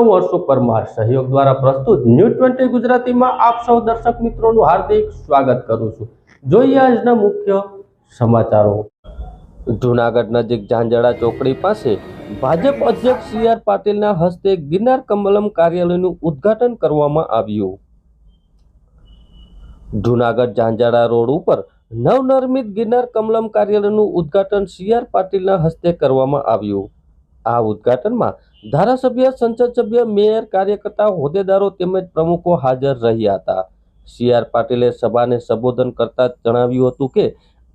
વર્ષો પરમાર સહયોગ દ્વારા પ્રસ્તુત ન્યૂઝ 20 ગુજરાતીમાં આપ સૌ દર્શક મિત્રોનું હાર્દિક સ્વાગત કરું છું। જોઈએ આજના મુખ્ય સમાચારો। જૂનાગઢ નજીક ઝાંઝડા ચોકડી પાસે ભાજપ અધ્યક્ષ સી.આર. પાટીલના હસ્તે ગિરનાર કમલમ કાર્યાલયનું ઉદ્ઘાટન કરવામાં આવ્યું। જૂનાગઢ ઝાંઝડા રોડ ઉપર નવનિર્મિત ગિરનાર કમલમ કાર્યાલયનું ઉદ્ઘાટન સી.આર. પાટીલના હસ્તે કરવામાં આવ્યું। આ ઉદ્ઘાટનમાં ધારાસભ્ય, સંસદ સભ્ય, મેયર, કાર્યકર્તાઓ, હોદ્દેદારો તેમજ પ્રમુખો હાજર રહ્યા હતા। સી.આર. પાટીલે સભાને સંબોધન કરતા જણાવ્યું હતું કે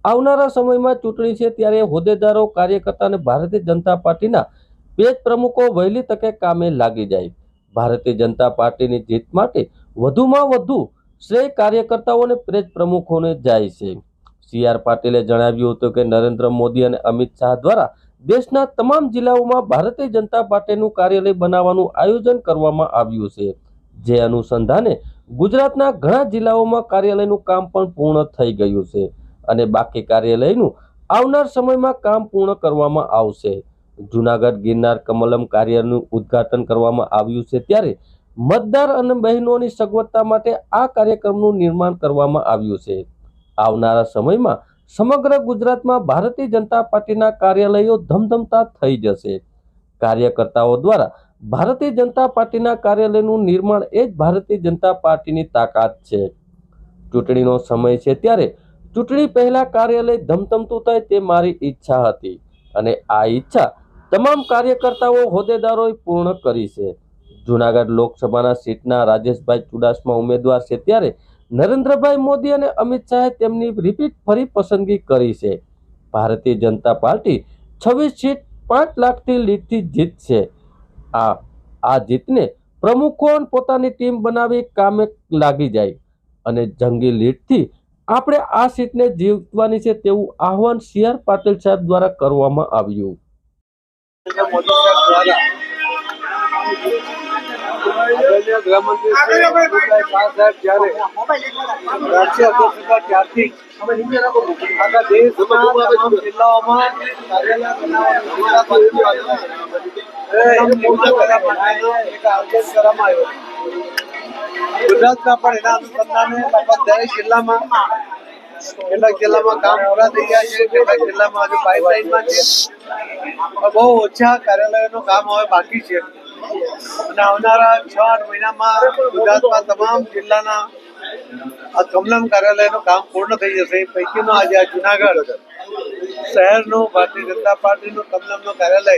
આવનારા સમયમાં ચૂંટણી છે, ત્યારે હોદ્દેદારો, કાર્યકર્તા અને ભારતીય જનતા પાર્ટીના પેજ પ્રમુખો વહેલી તકે કામે લાગી જાય। ભારતીય જનતા પાર્ટીની જીત માટે વધુમાં વધુ શ્રેય કાર્યકર્તાઓ અને પેજ પ્રમુખોને જાય છે। સી.આર. પાટીલે જણાવ્યું હતું કે નરેન્દ્ર મોદી અને અમિત શાહ દ્વારા દેશના તમામ જિલ્લાઓમાં ભારતીય જનતા પાર્ટીનું કાર્યાલય બનાવવાનું આયોજન કરવામાં આવ્યું છે। જે અનુસંધાને ગુજરાતના ઘણા જિલ્લાઓમાં કાર્યાલયનું કામ પણ પૂર્ણ થઈ ગયું છે અને બાકી કાર્યાલયનું આવનાર સમયમાં કામ પૂર્ણ કરવામાં આવશે। જૂનાગઢ ગિરનાર કમલમ કાર્યાલયનું ઉદ્ઘાટન કરવામાં આવ્યું છે, ત્યારે મતદાર અને બહેનોની સગવડતા માટે આ કાર્યક્રમનું નિર્માણ કરવામાં આવ્યું છે। આવનારા સમયમાં સમગ્ર ગુજરાતમાં ભારતીય જનતા પાર્ટીના કાર્યાલયો ધમધમતા થઈ જશે। કાર્યકર્તાઓ દ્વારા ભારતીય જનતા પાર્ટીના કાર્યાલયનું નિર્માણ એ જ ભારતીય જનતા પાર્ટીની તાકાત છે। ચૂંટણીનો સમય છે, ત્યારે ચૂંટણી પહેલા કાર્યાલય ધમધમતું થાય તે મારી ઈચ્છા હતી અને આ ઈચ્છા તમામ કાર્યકર્તાઓ, હોદ્દેદારોએ પૂર્ણ કરી છે। જૂનાગઢ લોકસભાના સીટના રાજેશભાઈ ચુડાસમા ઉમેદવાર છે, ત્યારે નરેન્દ્રભાઈ મોદી અને અમિત શાહે તેમની રિપીટ ફરી પસંદગી કરી છે। ભારતીય જનતા પાર્ટી 26 સીટ 5 લાખથી લીડથી જીતશે। આ જીતને પ્રમુખો પોતાની ટીમ બનાવી કામે લાગી જાય અને જંગી લીડથી આપણે આ સીટને જીતવાની છે તેવું આહવાન સી.આર. પાટીલ સાહેબ દ્વારા કરવામાં આવ્યું। આદરણીય ગૃહમંત્રી શ્રી અમિતભાઈ શાહ સાહેબ જ્યારે રાષ્ટ્રીય અધ્યક્ષ હતા ત્યારથી આખા દેશના તમામ જિલ્લાઓમાં કાર્યાલય બનાવવાનું એક આયોજન કરવામાં આવ્યું। ગુજરાતમાં પણ એના અનુસંધાને લગભગ દરેક જિલ્લામાં કેટલાક જિલ્લામાં કામ પૂરા થઈ ગયા છે, કેટલાક જિલ્લામાં હજુ પાઇપલાઇનમાં છે, બહુ ઓછા કાર્યાલયોનું કામ હવે બાકી છે અને આવનારા 6-8 મહિનામાં ગુજરાતમાં તમામ જિલ્લાના આ કમલમ કાર્યાલયનું કામ પૂર્ણ થઈ જશે। એ પૈકીનું આજે આ જૂનાગઢ શહેરનું ભારતીય જનતા પાર્ટીનું કમલમનું કાર્યાલય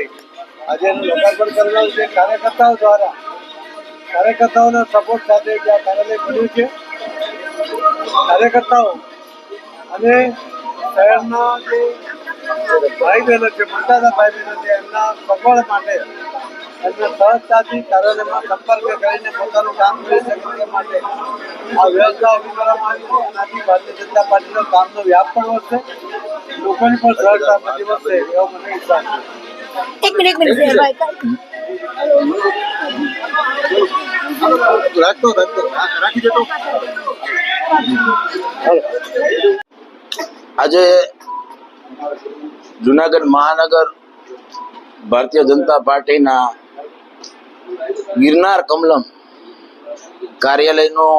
આજે એનું લોકાર્પણ કરેલું છે। કાર્યકર્તાઓ દ્વારા કાર્યકર્તાઓના સપોર્ટ સાથે જે આ કાર્યાલય બન્યું છે, કાર્યકર્તાઓ અને શહેરના જે ભાઈ બહેનો છે, મતદાતા ભાઈ બહેનો છે, એમના સગવડ માટે એમને સહજતાથી કાર્યાલયમાં સંપર્ક કરીને પોતાનું કામ કરી શકે તે માટે આ વ્યવસ્થા ઊભી કરવામાં આવી છે। એનાથી ભારતીય જનતા પાર્ટીનો કામનો વ્યાપ પણ વધશે, લોકોની પણ સરળતાથી વધશે એવો મને વિશ્વાસ છે। આજે જૂનાગઢ મહાનગર ભારતીય જનતા પાર્ટીના ગિરનાર કમલમ કાર્યાલયનું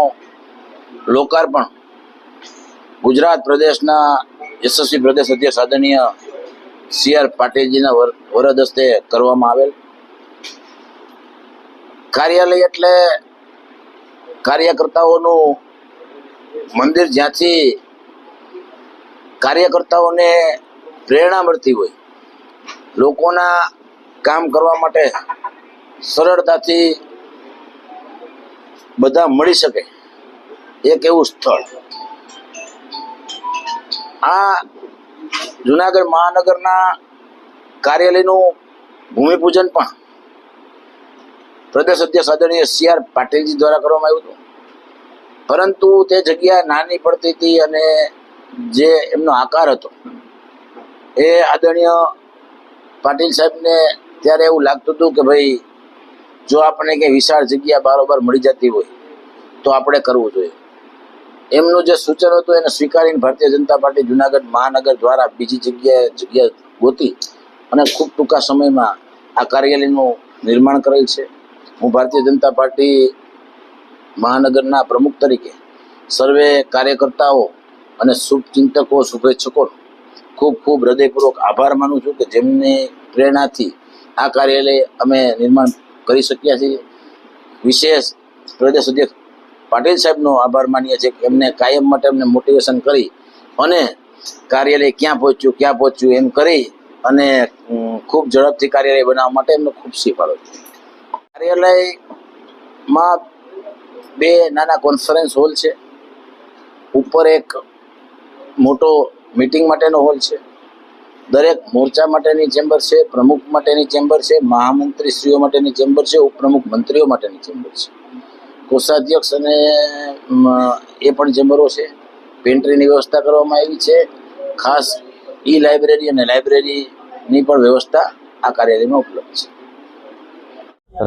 લોકાર્પણ ગુજરાત પ્રદેશના યશસ્વી પ્રદેશ અધ્યક્ષ આદરણીય સી.આર. પાટીલજીના વરદ હસ્તે કરવામાં આવેલ। કાર્યાલય એટલે કાર્યકર્તાઓનું મંદિર, જ્યાંથી કાર્યકર્તાઓને પ્રેરણા મળતી હોય, લોકોના કામ કરવા માટે સરળતાથી બધા મળી શકે એક એવું સ્થળ। આ જૂનાગઢ મહાનગરના કાર્યાલયનું ભૂમિપૂજન પણ પ્રદેશ અધ્યક્ષ આદરણીય સી.આર. પાટીલજી દ્વારા કરવામાં આવ્યું હતું, પરંતુ તે જગ્યા નાની પડતી હતી અને જે એમનો આકાર હતો એ આદરણીય પાટીલ સાહેબને ત્યારે એવું લાગતું હતું કે ભાઈ જો આપણને કંઈ વિશાળ જગ્યા બારોબાર મળી જતી હોય તો આપણે કરવું જોઈએ। એમનું જે સૂચન હતું એને સ્વીકારીને ભારતીય જનતા પાર્ટી જૂનાગઢ મહાનગર દ્વારા બીજી જગ્યા ગોતી અને ખૂબ ટૂંકા સમયમાં આ કાર્યાલયનું નિર્માણ કરેલ છે। હું ભારતીય જનતા પાર્ટી મહાનગરના પ્રમુખ તરીકે સર્વે કાર્યકર્તાઓ અને શુભચિંતકો શુભેચ્છકો ખૂબ ખૂબ હૃદયપૂર્વક આભાર માનું છું કે જેમની પ્રેરણાથી આ કાર્યાલય અમે નિર્માણ કરી શક્યા છીએ. વિશેષ પ્રદેશ અધ્યક્ષ પાટીલ સાહેબનો આભાર માનીએ છીએ કે એમને કાયમ માટે અમને મોટિવેશન કરી અને કાર્યાલય ક્યાં પહોંચ્યું એમ કરી અને ખૂબ ઝડપથી કાર્યાલય બનાવવા માટે એમને ખૂબ શીખવાડો છે. કાર્યાલયમાં 2 નાના કોન્ફરન્સ હોલ છે, ઉપર એક મોટો મીટિંગ માટેનો હોલ છે, દરેક મોરચા માટેની ચેમ્બર છે, પ્રમુખ માટેની ચેમ્બર છે, મહામંત્રીશ્રીઓ માટેની ચેમ્બર છે, ઉપપ્રમુખ મંત્રીઓ માટેની ચેમ્બર છે, કોષાધ્યક્ષ અને એ પણ ચેમ્બરો છે. પેન્ટ્રીની વ્યવસ્થા કરવામાં આવી છે. ખાસ લાઇબ્રેરી અને લાઇબ્રેરીની પણ વ્યવસ્થા આ કાર્યાલયમાં ઉપલબ્ધ છે.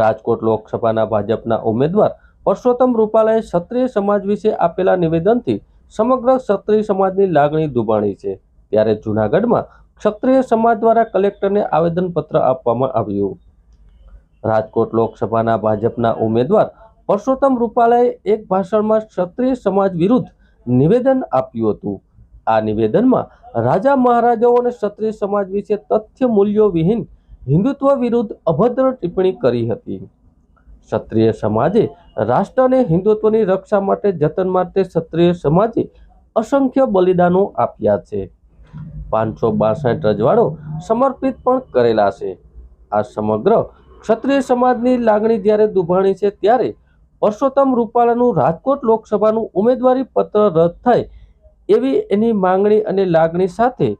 રાજકોટ લોકસભાના ભાજપના ઉમેદવાર પરસોત્તમ રૂપાલાએ ક્ષત્રિય સમાજ વિશે આપેલા નિવેદનથી સમગ્ર ક્ષત્રિય સમાજની લાગણી દુભાણી છે. ત્યારે જૂનાગઢમાં ક્ષત્રિય સમાજ દ્વારા કલેક્ટરને આવેદનપત્ર આપવામાં આવ્યું. રાજકોટ લોકસભાના ભાજપના ઉમેદવાર પરસોત્તમ રૂપાલાએ એક ભાષણમાં ક્ષત્રિય સમાજ વિરુદ્ધ નિવેદન આપ્યું હતું. આ નિવેદનમાં રાજા મહારાજાઓ અને ક્ષત્રિય સમાજ વિશે તથ્ય મૂલ્યો વિહીન હિન્દુત્વ વિરુદ્ધ અભદ્ર ટિપ્પણી કરી હતી. ક્ષત્રિય સમાજે રાષ્ટ્ર અને હિન્દુત્વની રક્ષા માટે જતન માટે ક્ષત્રિય સમાજે અસંખ્ય બલિદાનો આપ્યા છે. 562 રજવાડો સમર્પિત પણ કરેલા છે. આ સમગ્ર ક્ષત્રિય સમાજની લાગણી જ્યારે દુભાણી છે ત્યારે પરસોત્તમ રૂપાલાનું રાજકોટ લોકસભાનું ઉમેદવારી પત્ર રદ થાય એવી એની માંગણી અને લાગણી સાથે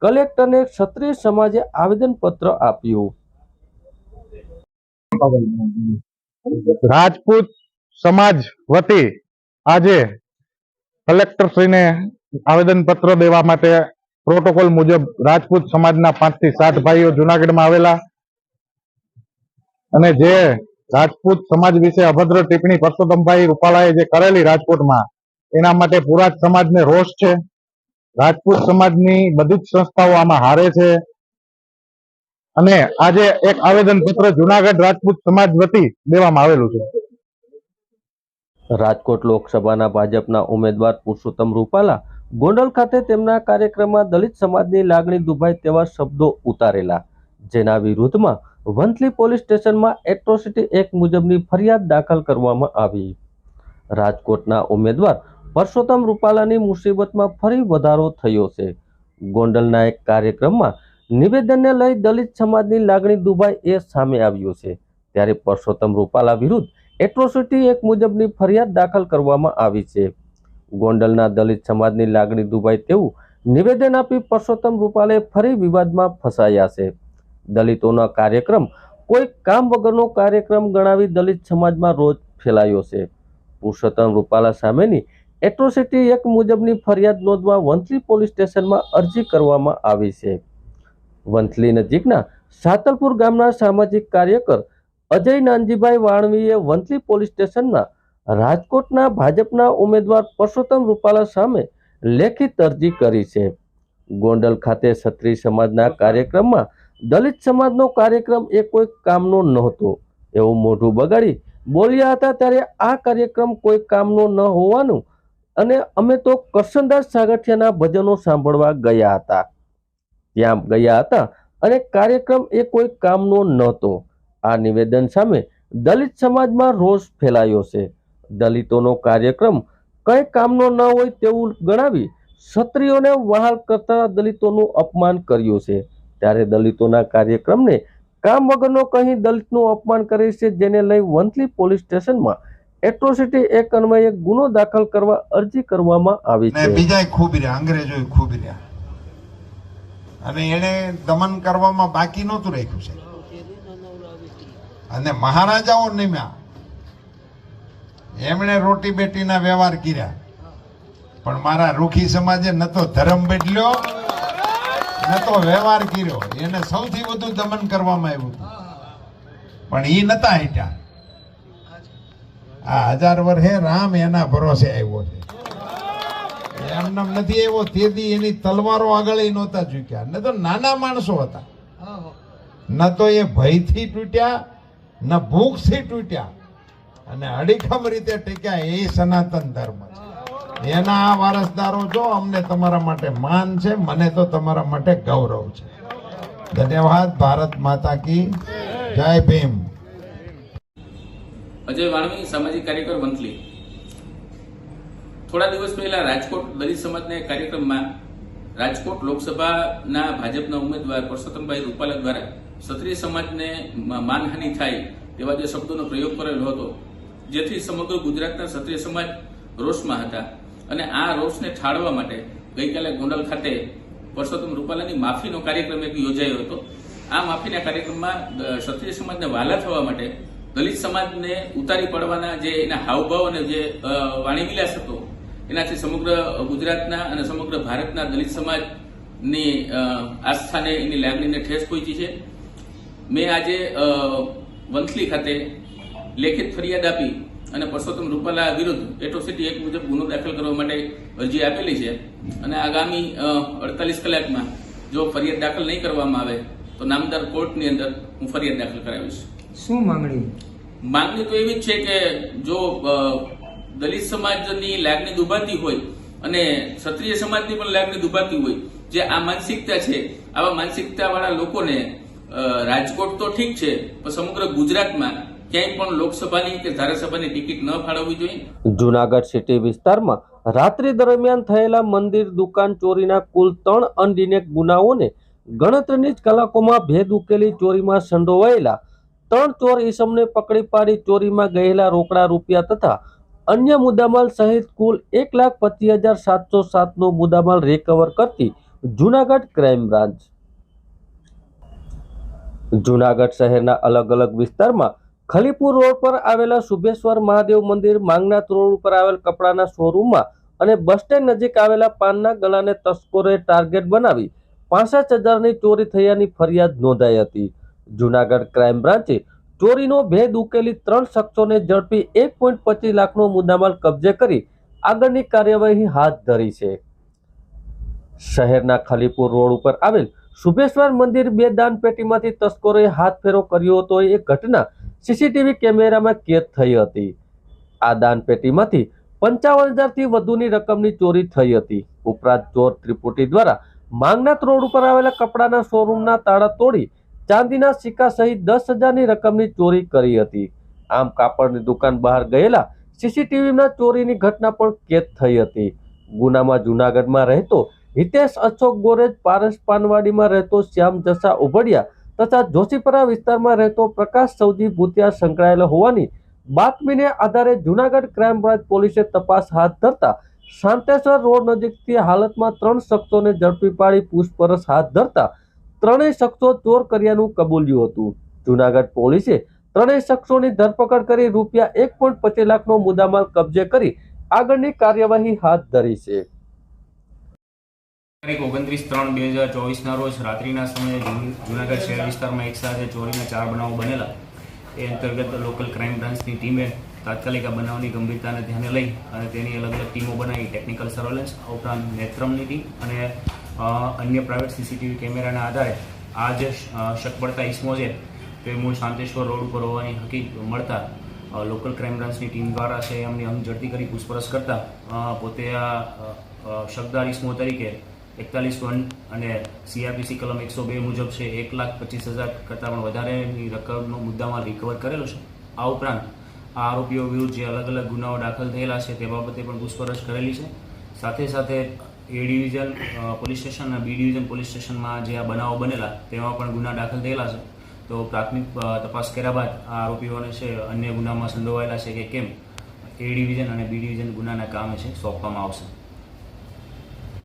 કલેક્ટરને ક્ષત્રિય સમાજે આવેદનપત્ર આપ્યું. રાજપૂત સમાજ વતી આજે કલેક્ટરશ્રીને આવેદનપત્ર દેવા માટે પ્રોટોકોલ મુજબ રાજપૂત સમાજના 5 થી 7 ભાઈઓ જુનાગઢમાં આવેલા અને જે રાજપૂત સમાજ વિશે અભદ્ર ટિપ્પણી પરસોત્તમભાઈ રૂપાલાએ જે કરેલી રાજકોટમાં, એના માટે પૂરા જ સમાજને રોષ છે. રાજપૂત સમાજની બધી જ સંસ્થાઓ આમાં હારે છે અને આજે એક આવેદનપત્ર જુનાગઢ રાજપૂત સમાજ વતી દેવામાં આવેલું છે. રાજકોટ લોકસભાના ભાજપના ઉમેદવાર પુરુષોત્તમ રૂપાલા ગોંડલ ખાતે તેમના કાર્યક્રમમાં દલિત સમાજની લાગણી દુભાય તેવા શબ્દો ઉતારેલા, જેના વિરુદ્ધમાં વંથલી પોલીસ સ્ટેશનમાં એટ્રોસિટી એક્ટ મુજબની ફરિયાદ દાખલ કરવામાં આવી. રાજકોટના ઉમેદવાર પરસોત્તમ રૂપાલાની મુસીબતમાં ફરી વધારો થયો છે. ગોંડલના એક કાર્યક્રમમાં નિવેદનને લઈ દલિત સમાજની લાગણી દુભાય એ સામે આવ્યું છે. ત્યારે પરસોત્તમ રૂપાલા વિરુદ્ધ એટ્રોસિટી એક્ટ મુજબની ફરિયાદ દાખલ કરવામાં આવી છે. ગોંડલના દલિત સમાજની લાગણી દુભાય તેવું નિવેદન આપી પરસોત્તમ રૂપાલાએ ફરી વિવાદમાં ફસાયા છે. દલિતોનો કાર્યક્રમ કોઈ કામ વગરનો કાર્યક્રમ ગણાવી દલિત સમાજમાં રોષ ફેલાયો છે. પુરુષોત્તમ રૂપાલા સામેની એટ્રોસિટી એક્ટ મુજબની ફરિયાદ નોંધવા વંથલી પોલીસ સ્ટેશનમાં અરજી કરવામાં આવી છે. વંથલી નજીકના સાતલપુર ગામના સામાજિક કાર્યકર અજય નાનજીભાઈ વાણવીએ વંથલી પોલીસ સ્ટેશનમાં રાજકોટના ભાજપના ઉમેદવાર પરસોત્તમ રૂપાલા સામે લેખિત અરજી કરી છે. ગોંડલ ખાતે ક્ષત્રિય સમાજના કાર્યક્રમમાં દલિત સમાજનો કાર્યક્રમ એ કોઈ કામનો નહોતો એવું મોઢું બગાડી બોલ્યા હતા. ત્યારે આ કાર્યક્રમ કોઈ કામનો ન હોવાનું અને અમે તો કરશનદાસ સાગઠિયાના ભજનો સાંભળવા ગયા હતા, ત્યાં ગયા હતા અને કાર્યક્રમ એ કોઈ કામનો નહોતો. આ નિવેદન સામે દલિત સમાજમાં રોષ ફેલાયો છે. દલિતોનો કાર્યક્રમ કઈ કામનો ન હોય તેવું ગણાવી ક્ષત્રિયોને વહાલ કરતા દલિતોનું અપમાન કર્યું છે. ત્યારે દલિતોના કાર્યક્રમને કામ વગરનો કહી દલિતનું અપમાન કરે છે, જેને લઈ વંથલી પોલીસ સ્ટેશનમાં એટ્રોસિટી એક્ટ અન્વયે ગુનો દાખલ કરવા અરજી કરવામાં આવી છે. બીજા ખૂબ રહ્યા, અંગ્રેજો ખૂબ રહ્યા અને એને દમન કરવામાં બાકી નહોતું રાખ્યું છે. અને મહારાજાઓ નિમ્યા, એમણે રોટી બેટીના વ્યવહાર કર્યા, પણ મારા રૂખી સમાજે ન તો ધર્મ બદલ્યો ન તો વ્યવહાર કર્યો. એને સૌથી વધુ દમન કરવામાં આવ્યું હતું, પણ એ નતા હટ્યા. આ 1000 વર્ષે રામ એના ભરોસે આવ્યો છે, એમને નથી આવ્યો. તેથી એની તલવારો આગળ નહોતા ઝૂક્યા, ન તો નાના માણસો હતા, ન તો એ ભયથી તૂટ્યા ન ભૂખથી તૂટ્યા અને અડીખમ રીતે ટીક્યા એ સનાતન ધર્મ છે. એના આ વારસદારો છો. અમને તમારા માટે માન છે, મને તો તમારા માટે ગૌરવ છે. ધન્યવાદ. ભારત માતા કી જય ભીમ. અજય વાણવી, સામાજિક કાર્યકર, વંથલી. થોડા દિવસ પહેલા રાજકોટ દલિત સમાજના કાર્યક્રમમાં રાજકોટ લોકસભાના ભાજપના ઉમેદવાર પરસોત્તમભાઈ રૂપાલા દ્વારા ક્ષત્રિય સમાજને માનહાનિ થાય તેવા જે શબ્દોનો પ્રયોગ કરેલો હતો, જેથી સમગ્ર ગુજરાતના ક્ષત્રિય સમાજ રોષમાં હતા. અને આ રોષને ઠાળવા માટે ગઈકાલે ગોંડલ ખાતે પરસોત્તમ રૂપાલાની માફીનો કાર્યક્રમ એક યોજાયો હતો. આ માફીના કાર્યક્રમમાં ક્ષત્રિય સમાજને વહાલા થવા માટે દલિત સમાજને ઉતારી પડવાના જે એના હાવભાવ અને જે વાણીવિલાસ હતો, એનાથી સમગ્ર ગુજરાતના અને સમગ્ર ભારતના દલિત સમાજની આસ્થાને, એની લાગણીને ઠેસ પહોંચી છે. મેં આજે વંથલી ખાતે લેખિત ફરિયાદ આપી અને પરસોત્તમ રૂપાલા વિરુદ્ધ એટ્રોસિટી એક્ટ મુજબ ગુનો દાખલ કરવા માટે અરજી આપેલી છે. અને આગામી 48 કલાકમાં જો ફરિયાદ દાખલ નહીં કરવામાં આવે તો નામદાર કોર્ટની અંદર હું ફરિયાદ દાખલ કરાવીશ. શું માંગણી તો એવી જ છે કે જો દલિત સમાજની લાગણી દુભાતી હોય અને ક્ષત્રિય સમાજની પણ લાગણી દુભાતી હોય, જે આ માનસિકતા છે, આવા માનસિકતા વાળા લોકોને રાજકોટ તો ઠીક છે, પણ સમગ્ર ગુજરાતમાં ક્યાંય પણ લોકસભાની કે ધારાસભાની ટિકિટ ન ફાળવવી જોઈએ. જુનાગઢ સિટી વિસ્તારમાં રાત્રિ દરમિયાન થયેલા મંદિર દુકાન ચોરીના કુલ 3 અનડિનેક ગુનાઓને ગણતરીની જ કલાકોમાં ભેદ ઉકેલી ચોરીમાં સંડોવાયેલા 3 ચોર ઈસમને પકડી પાડી ચોરીમાં ગયેલા રોકડા રૂપિયા તથા અન્ય મુદ્દામાલ સહિત કુલ 1,25,707 નો મુદ્દામાલ રિકવર કરતી જુનાગઢ ક્રાઇમ બ્રાન્ચ. જુનાગઢ શહેરના અલગ અલગ વિસ્તારમાં ખલીપુર રોડ પર આવેલા શુભેશ્વર મહાદેવ મંદિર, માંગનાથ રોડ ઉપર આવેલ કપડાના શોરૂમમાં અને બસ સ્ટેન્ડ નજીક આવેલા પાનના ગલાને તસ્કરોએ ટાર્ગેટ બનાવી 65,000ની ચોરી થયાની ફરિયાદ નોંધાઈ હતી. જુનાગઢ ક્રાઇમ બ્રાન્ચે ચોરીનો ભેદ ઉકેલી 3 શખ્સોને ઝડપી 1.25 લાખનો મુદ્દામાલ કબજે કરી આગળની કાર્યવાહી હાથ ધરી છે. શહેરના ખલીપુર રોડ ઉપર આવેલ શુભેશ્વર મંદિર 2 દાનપેટીમાંથી તસ્કરોએ હાથફેરો કર્યો હતો. એ ઘટના સીસીટીવી કેમેરામાં કેદ થઈ હતી. આ દાનપેટીમાંથી 55,000થી વધુની રકમની ચોરી થઈ હતી. ઉપરાંત ચોર ત્રિપુટી દ્વારા માંગનાથ રોડ ઉપર આવેલા કપડાના શોરૂમના તાળા તોડી ચાંદીના સિક્કા સહિત 10,000ની રકમની ચોરી કરી હતી. આમ કાપડની દુકાન બહાર ગયેલા સીસીટીવીમાં ચોરીની ઘટના પણ કેદ થઈ હતી. ગુનામાં જુનાગઢમાં રહેતો હિતેશ અશોક ગોરેજ, પારસ પાનવાડીમાં રહેતો શ્યામ જસા ઉભડિયા તથા જોશીપરા વિસ્તારમાં રહેતો પ્રકાશ સૌજી ભૂતિયા સંકળાયેલો હોવાની બાતમીને આધારે જુનાગઢ ક્રાઇમ બ્રાન્ચ પોલીસે તપાસ હાથ ધરતા શાંતેશ્વર રોડ નજીકથી હાલતમાં 3 શખ્સોને ઝડપી પાડી પૂછપરછ હાથ ધરતા 3 શખ્સો ચોર કર્યાનું કબૂલ્યું હતું. જુનાગઢ પોલીસે 3 શખ્સોની ધરપકડ કરી રૂપિયા 1.25 લાખનો મુદ્દામાલ કબજે કરી આગળની કાર્યવાહી હાથ ધરી છે. તારીખ 29/3/2024 ના રોજ રાત્રિના સમયે જૂનાગઢ શહેર વિસ્તારમાં એક સાથે ચોરીના 4 બનાવો બનેલા. એ અંતર્ગત લોકલ ક્રાઇમ બ્રાન્ચની ટીમે તાત્કાલિક આ બનાવની ગંભીરતાને ધ્યાને લઈ અને તેની અલગ અલગ ટીમો બનાવી ટેકનિકલ સર્વેલન્સ, ઉપરાંત નેત્રમની ટીમ અને અન્ય પ્રાઇવેટ સીસીટીવી કેમેરાના આધારે આ જે શક પડતા ઇસમો છે તે મૂળ શાંતેશ્વર રોડ ઉપર હોવાની હકીકત મળતા લોકલ ક્રાઇમ બ્રાન્ચની ટીમ દ્વારા છે એમની અંગ ઝડપી કરી પૂછપરછ કરતા પોતે આ શકદાર ઇસમો તરીકે 41 અને CRPC કલમ 102 મુજબ છે 1,25,000 કરતાં પણ વધારેની રકમનો મુદ્દામાલ રિકવર કરેલો છે. આ ઉપરાંત આ આરોપીઓ વિરુદ્ધ જે અલગ અલગ ગુનાઓ દાખલ થયેલા છે તે બાબતે પણ પૂછપરછ કરેલી છે. સાથે સાથે A ડિવિઝન પોલીસ સ્ટેશન અને B ડિવિઝન પોલીસ સ્ટેશનમાં જે આ બનાવો બનેલા તેમાં પણ ગુના દાખલ થયેલા છે. તો પ્રાથમિક તપાસ કર્યા બાદ આ આરોપીઓને છે અન્ય ગુનામાં સંડોવાયેલા છે કે કેમ A ડિવિઝન અને B ડિવિઝન ગુનાના કામે છે સોંપવામાં આવશે.